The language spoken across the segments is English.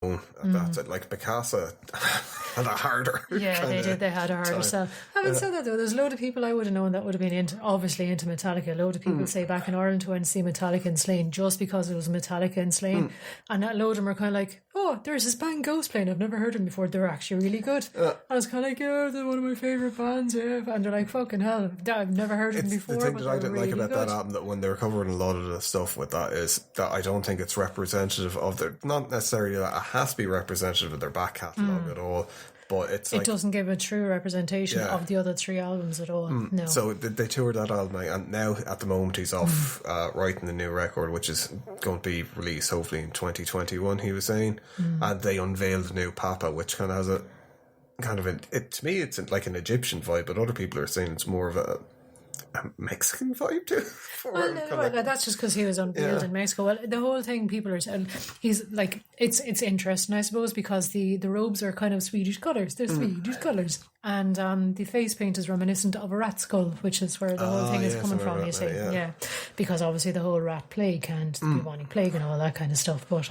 That's it. Like Picasso had a harder. Yeah, they did. They had a harder sell. Having said that, though, there's a load of people I would have known that would have been obviously into Metallica. A load of people say back in Ireland who went to see Metallica in Slane just because it was Metallica in Slane, and a load of them are kind of like, oh, there's this band Ghost playing. I've never heard them before. They're actually really good. I was kind of like, yeah, they're one of my favourite bands. Yeah, and they're like, fucking hell, I've never heard of them before. The thing but that I didn't really like about good. that album, that when they were covering a lot of the stuff with that, is that I don't think it's representative of their, not necessarily that it has to be representative of their back catalogue at all, but it's like, it doesn't give a true representation of the other three albums at all. No. So they toured that album, and now at the moment he's off writing the new record, which is going to be released hopefully in 2021, he was saying. And they unveiled the new Papa, which kind of has a to me it's like an Egyptian vibe, but other people are saying it's more of a Mexican vibe too. That's just because he was unveiled in Mexico. Well, the whole thing, people are saying, he's like, it's interesting, I suppose, because the robes are kind of Swedish colours. They're Swedish colours, and the face paint is reminiscent of a rat skull, which is where the whole thing is coming from. You see, because obviously the whole rat plague and the bubonic plague and all that kind of stuff. But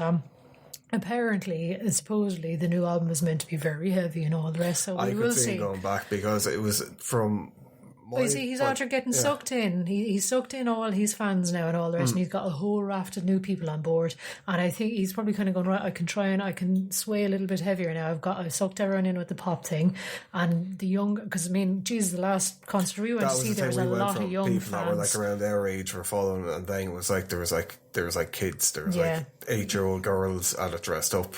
apparently, supposedly, the new album is meant to be very heavy and all the rest. So we will see. Going back, because it was from. He's after getting sucked in. He's sucked in all his fans now and all the rest, and he's got a whole raft of new people on board. And I think he's probably kind of going, right, I can sway a little bit heavier now. I've sucked everyone in with the pop thing, and the young, because I mean, geez, the last concert we went to see, there was a lot of young people fans that were like around their age were following, and then it was like there was kids, there was like 8-year-old girls at it dressed up,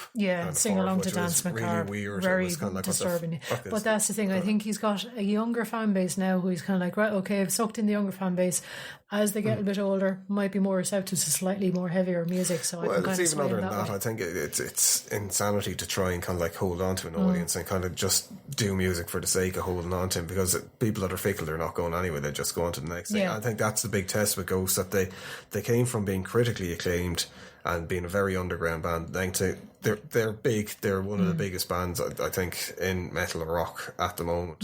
sing along to Dance Macabre. Really weird, very it was kind of like, disturbing. But that's the thing. I think he's got a younger fan base now who he's kind of like, right, okay, I've sucked in the younger fan base. As they get a bit older, might be more receptive to slightly more heavier music. So I can kind of even other than that. I think it's insanity to try and kind of like hold on to an audience and kind of just do music for the sake of holding on to him, because people that are fickle, they're not going anywhere. They just go on to the next thing. I think that's the big test with Ghost, that they came from being critically acclaimed and being a very underground band. They're big. They're one of the biggest bands, I think, in metal and rock at the moment.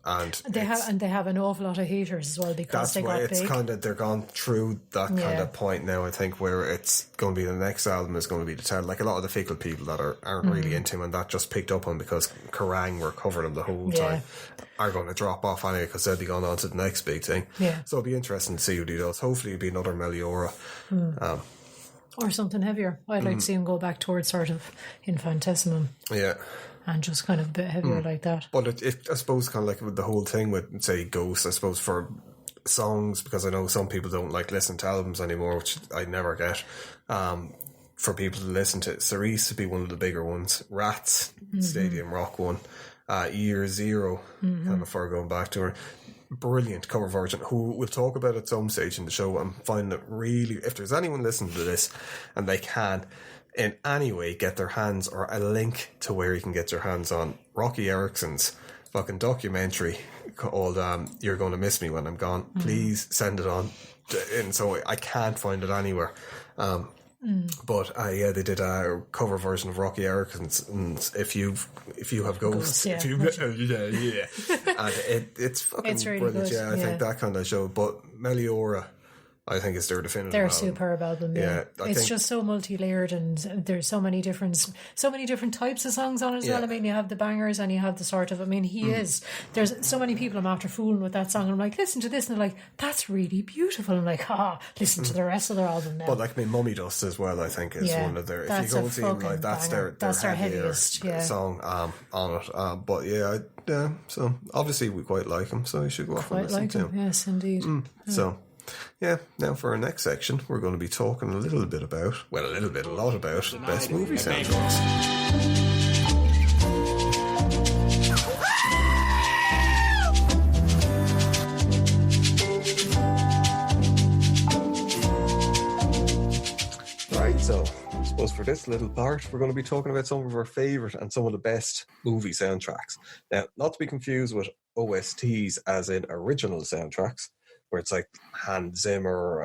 And they have an awful lot of haters as well, because they got big. That's why it's kind of, they're gone through that kind of point now, I think, where it's going to be, the next album is going to be to tell, like a lot of the fickle people that aren't really into him, and that just picked up on because Kerrang were covering him the whole time, are going to drop off anyway, because they'll be going on to the next big thing. So it'll be interesting to see what he does. Hopefully it'll be another Meliora. Or something heavier. I'd like to see him go back towards sort of Infantesimum. And just kind of a bit heavier like that. But I suppose kind of like with the whole thing with, say, Ghost, I suppose for songs, because I know some people don't like listen to albums anymore, which I never get, for people to listen to, Cerise would be one of the bigger ones. Rats, Stadium Rock one. Year Zero, kind of before going back to her. Brilliant cover version, who we'll talk about at some stage in the show. I'm finding it really, if there's anyone listening to this and they can in any way get their hands, or a link to where you can get your hands on Rocky Erickson's fucking documentary called You're Gonna Miss Me When I'm Gone, please send it on. And so I can't find it anywhere. But they did a cover version of Rocky Erickson's, and if you have Ghosts, and it's fucking really brilliant. Good. I think that kind of show. But Meliora, I think, is their definitive They're a album. superb album. It's just so multi-layered, and there's so many different types of songs on it as well. I mean, you have the bangers and you have the sort of, I mean, there's so many people I'm after fooling with that song, and I'm like, listen to this, and they're like, that's really beautiful. I'm like, listen to the rest of their album now. But like, I mean, Mummy Dust as well, I think, is one of their, if you go see them, like, that's their heaviest song on it. But so obviously we quite like them, so you should go off and listen to them. Yes, indeed. So now for our next section, we're going to be talking a lot about best movie soundtracks. Right, so I suppose for this little part, we're going to be talking about some of our favourite and some of the best movie soundtracks. Now, not to be confused with OSTs as in original soundtracks, where it's like Hans Zimmer,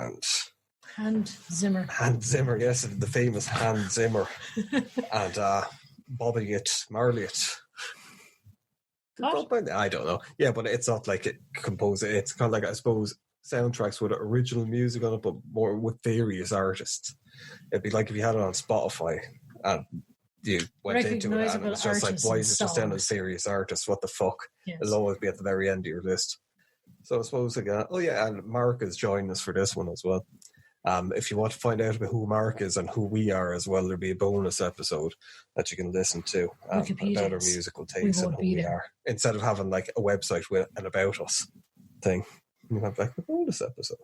yes, the famous Hans Zimmer, and Bobby Marley. I don't know. Yeah, but it's not like it composed. It's kind of like, I suppose, soundtracks with original music on it, but more with various artists. It'd be like if you had it on Spotify, and you went into it and it was just like, Recognisable why is it just down as songs. serious artists? What the fuck? Yes. It'll always be at the very end of your list. So I suppose again, and Mark is joining us for this one as well. If you want to find out about who Mark is and who we are as well, there'll be a bonus episode that you can listen to about our musical tastes and who we are. Instead of having like a website with an about us thing, you have like a bonus episode.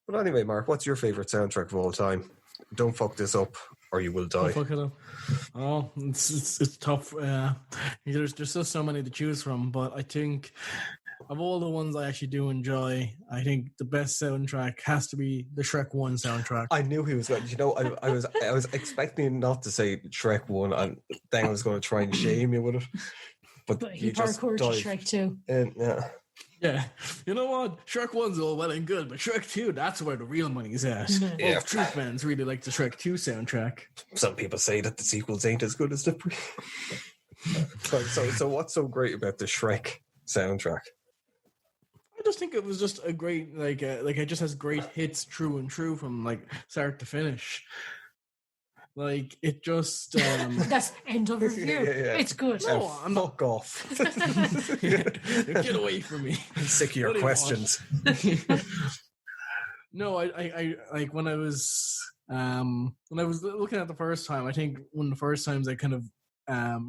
But anyway, Mark, what's your favourite soundtrack of all time? Don't fuck this up or you will die. Don't fuck it up. Oh, it's tough. There's just so many to choose from, but I think of all the ones I actually do enjoy, I think the best soundtrack has to be the Shrek 1 soundtrack. I knew he was going. You know, I was expecting not to say Shrek 1, and then I was going to try and shame you with it. But he you just parkoured to died. Shrek 2. Yeah. Yeah, you know what? Shrek 1's all well and good, but Shrek 2, that's where the real money's at. Yeah. Truth fans really like the Shrek 2 soundtrack. Some people say that the sequels ain't as good as the pre. So what's so great about the Shrek soundtrack? I just think it was just a great, like it just has great hits true and true from like start to finish. Like it just That's end of review. Yeah. It's good. No, I'm not. Fuck off. Get away from me. I'm sick of your What do you questions. No, I like when I was looking at the first time, I think one of the first times I kind of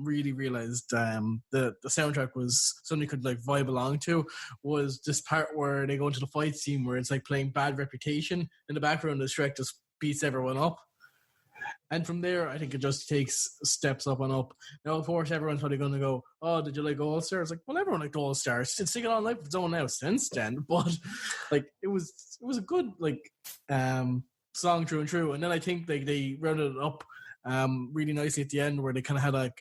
really realized the soundtrack was something you could like vibe along to was this part where they go into the fight scene where it's like playing Bad Reputation in the background. The Shrek just beats everyone up. And from there, I think it just takes steps up and up. Now, of course, everyone's probably going to go, "Oh, did you like All Stars?" Like, well, everyone liked All Stars. It's taken on life of its own now since then. But like, it was a good like song, true and true. And then I think they rounded it up really nicely at the end, where they kind of had like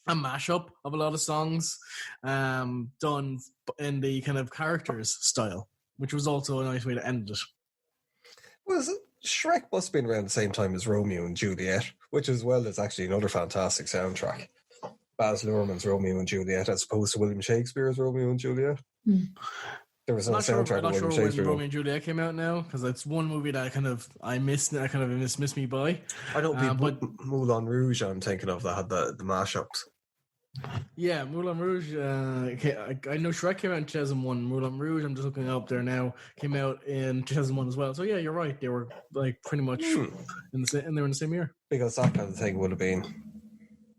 a mashup of a lot of songs done in the kind of characters style, which was also a nice way to end it. Was it? Shrek must have been around the same time as Romeo and Juliet, which as well is actually another fantastic soundtrack. Baz Luhrmann's Romeo and Juliet, as opposed to William Shakespeare's Romeo and Juliet. There was no soundtrack I'm not of sure William when Shakespeare. Romeo and Juliet came out now, because that's one movie that I missed me by. I know but Moulin Rouge I'm thinking of that had the mashups. yeah, Moulin Rouge. I know Shrek came out in 2001. Moulin Rouge, I'm just looking up there now, came out in 2001 as well. So yeah, you're right. They were like pretty much in the same year. Because that kind of thing would have been.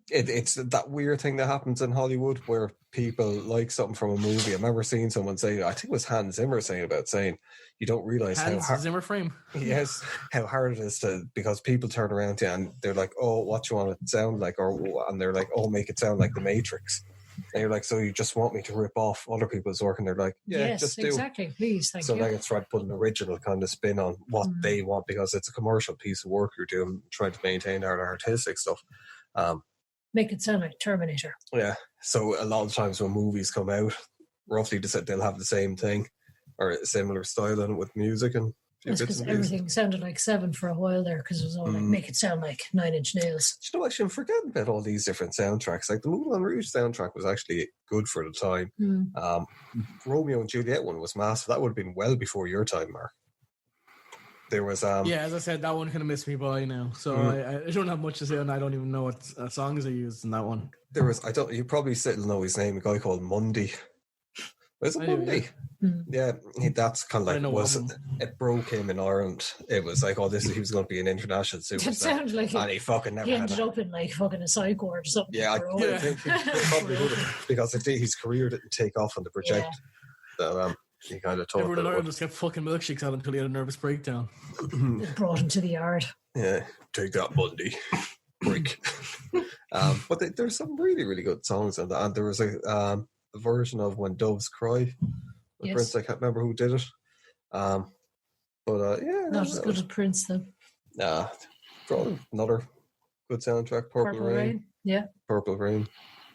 It's that weird thing that happens in Hollywood where people like something from a movie. I remember seeing someone say, I think it was Hans Zimmer saying you don't realize how hard Zimmer frame. Yes, how hard it is because people turn around to you and they're like, oh, what you want it to sound like? And they're like, oh, make it sound like The Matrix. And you're like, so you just want me to rip off other people's work? And they're like, yeah, yes, just do. exactly. Please, thank you. So they can try to put an original kind of spin on what they want because it's a commercial piece of work you're doing, trying to maintain our artistic stuff. Make it sound like Terminator. Yeah. So a lot of times when movies come out, roughly they'll have the same thing or a similar style in it with music and That's because everything sounded like Seven for a while there because it was all like, make it sound like Nine Inch Nails. You know, actually, I'm forgetting about all these different soundtracks. Like the Moulin Rouge soundtrack was actually good for the time. Romeo and Juliet one was massive. That would have been well before your time, Mark. There was yeah, as I said, that one kind of missed me by now, so I don't have much to say, and I don't even know what songs I used in that one. There was you probably still know his name, a guy called Mundy. Was it Mundy? Yeah, that's kind of like it broke him in Ireland. It was like, oh, he was going to be an international superstar. It sounded like and he fucking never. He ended up in like fucking a psych ward or something. Yeah, I think he probably would have because his career didn't take off on the project. Yeah. So, he kind of told everyone in Ireland just kept fucking milkshakes out until he had a nervous breakdown. It brought him to the yard. Yeah, take that, Mundy. Break. But there's some really, really good songs in that. And there was a version of When Doves Cry. Prince, I can't remember who did it. Yeah. Not as good as Prince, though. Nah. Another good soundtrack. Purple Rain. Yeah. Purple Rain.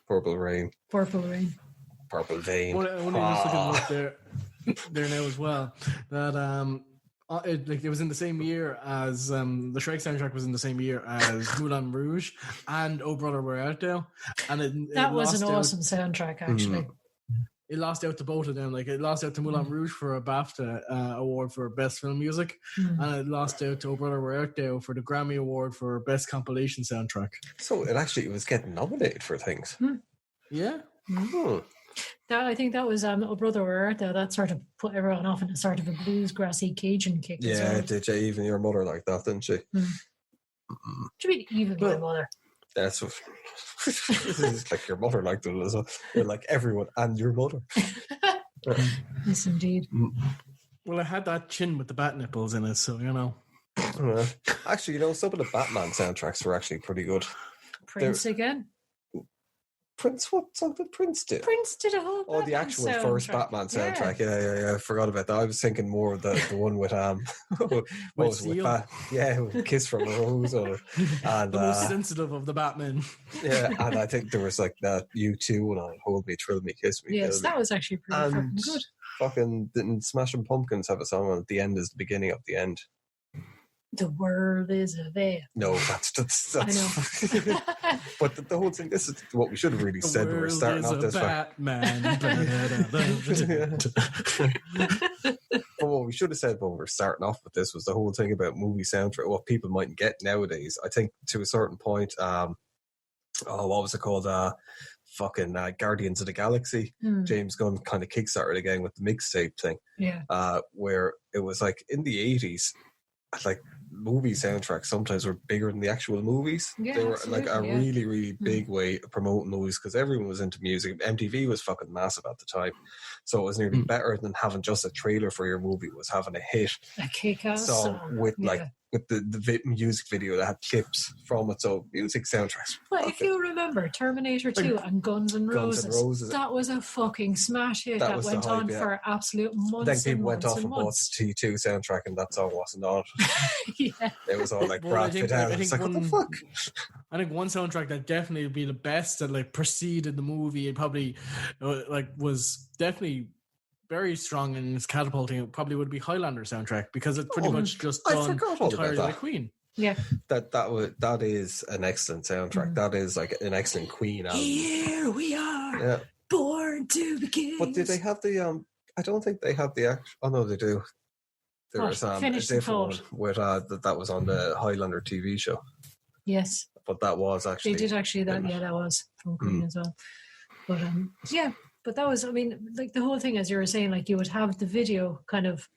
Purple Rain. Purple Rain. Purple Vein. When I just looking up there now as well, that it was in the same year as the Shrek soundtrack was in the same year as Moulin Rouge and Oh Brother Where Art Thou, and that was an awesome soundtrack actually. it lost out to both of them. Like it lost out to Moulin Rouge for a BAFTA award for best film music, and it lost out to O Brother Where Art Thou for the Grammy Award for best compilation soundtrack. So it was getting nominated for things. Yeah. That I think that was O Brother Where Art Thou. That sort of put everyone off in a sort of a bluesgrassy Cajun kick. as Yeah, well. did you? Even your mother like that, didn't she? What do you mean, even my mother? That's what. It's like your mother liked it as well. You're like everyone and your mother. Yes, indeed. Well, I had that chin with the bat nipples in it, so you know. Actually, some of the Batman soundtracks were actually pretty good. Prince again. Prince, what song did Prince do? Prince did a whole. Oh, the actual first Batman soundtrack. Yeah. I forgot about that. I was thinking more of the one with what was it, with Kiss from a Rose on it. And the most sensitive of the Batman. Yeah, and I think there was like that U2 one on Hold Me, Thrill Me, Kiss Me. Yes, that was actually pretty fucking good. Fucking didn't Smashing Pumpkins have a song on The End is the Beginning of the End? The world is a veil. No, that's I know. But the whole thing, this is what we should have really said when we're starting off this. Batman. But what we should have said when we were starting off with this was the whole thing about movie soundtrack, what people mightn't get nowadays. I think to a certain point, what was it called? Guardians of the Galaxy. James Gunn kind of kickstarted again with the mixtape thing. Yeah. Where it was like in the 80s, like movie soundtracks sometimes were bigger than the actual movies. Yeah, they were like a really, really big way of promoting movies because everyone was into music. MTV was fucking massive at the time. So it was nearly better than having just a trailer for your movie, was having a hit. A kick-ass song with the music video that had clips from it. So music soundtracks. Well, if you remember Terminator 2 and Guns N' Roses, that was a fucking smash hit that went on for absolute months. Then people went off and bought the T2 soundtrack and that song wasn't on. Yeah. It was all like Brad Pitt out. It's like, what the fuck? I think one soundtrack that definitely would be the best that like preceded the movie and probably was definitely very strong in its catapulting. It probably would be Highlander soundtrack because it's pretty much just done entirely by Queen. Yeah, that is an excellent soundtrack. That is like an excellent Queen album. Here we are, born to be kings. But did they have the? I don't think they have the actual. Oh no, they do. There was a different one with that was on the Highlander TV show. Yes, but that was actually they did actually that. Yeah, that was from Queen as well. But But that was, I mean, like the whole thing, as you were saying, like you would have the video kind of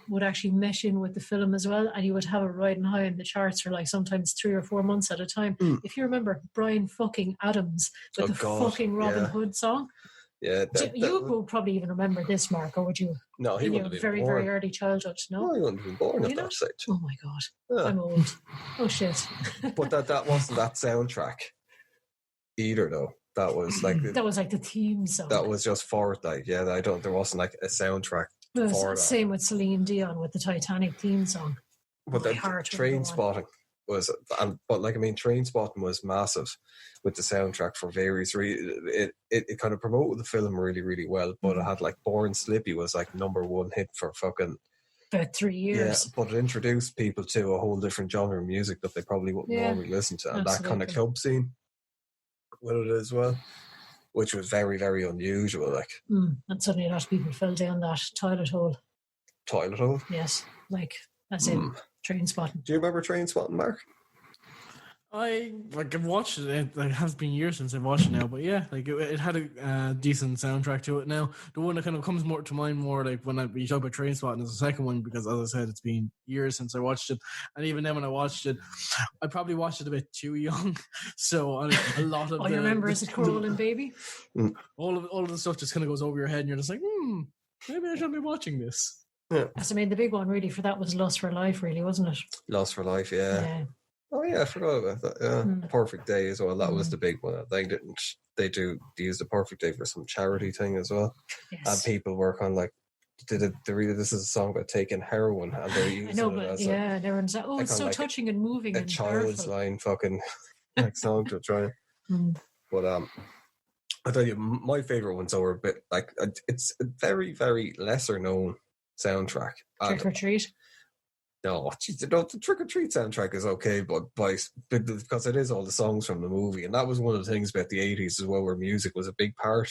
would actually mesh in with the film as well, and you would have it riding high in the charts for like sometimes 3 or 4 months at a time. If you remember Brian fucking Adams with the fucking Robin Hood song. Yeah, you will probably even remember this, Mark, or would you? No, he wouldn't have been very, born. very early childhood. No, he wouldn't have been born at that stage. Oh my god, I'm old. Oh shit. But that wasn't that soundtrack either, though. That was like the theme song. That was just for it. Like, there wasn't like a soundtrack. It was for the same with Celine Dion with the Titanic theme song. But the Train Spotting was, but like I mean, Train Spotting was massive with the soundtrack for various reasons. It kind of promoted the film really, really well. But it had like Born Slippy was like #1 hit for fucking about 3 years. Yeah, but it introduced people to a whole different genre of music that they probably wouldn't normally listen to, and that kind of club scene with it as well, which was very, very unusual. Like, and suddenly a lot of people fell down that toilet hole. Toilet hole? Yes, like that's in Train Spotting. Do you remember Train Spotting, Mark? I've watched it. It has been years since I've watched it now, but yeah, like it had a decent soundtrack to it. Now, the one that kind of comes more to mind like when you talk about Train Spotting is the second one, because as I said, it's been years since I watched it, and even then when I watched it, I probably watched it a bit too young. So a lot of you remember as a crawling baby? All of the stuff just kind of goes over your head, and you're just like, maybe I should be watching this. Yeah. So I mean, the big one really for that was Lust for Life, really, wasn't it? Lust for Life, yeah. Oh yeah, I forgot about that. Yeah, Perfect Day as well. That was the big one. They use the Perfect Day for some charity thing as well. Yes. And people work on like, this is a song about taking heroin, and they're using it as and everyone's like, it's so like touching and moving. A and child's powerful. line fucking like song to try. But I tell you, my favorite ones are a bit like it's a very, very lesser known soundtrack. Trick or Treat. No, the Trick or Treat soundtrack is okay, but because it is all the songs from the movie, and that was one of the things about the 80s as well, where music was a big part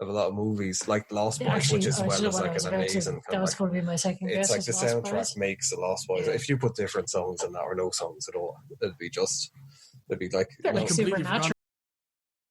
of a lot of movies, like The Lost Boys, Actually, which as I well should is have like what I an was about to. amazing That kind was of going to be my second it's guess. like Was the Lost soundtrack Boys. makes The Lost Boys. Yeah. If you put different songs in that or no songs at all, it'd be like They're you like know, completely supernatural.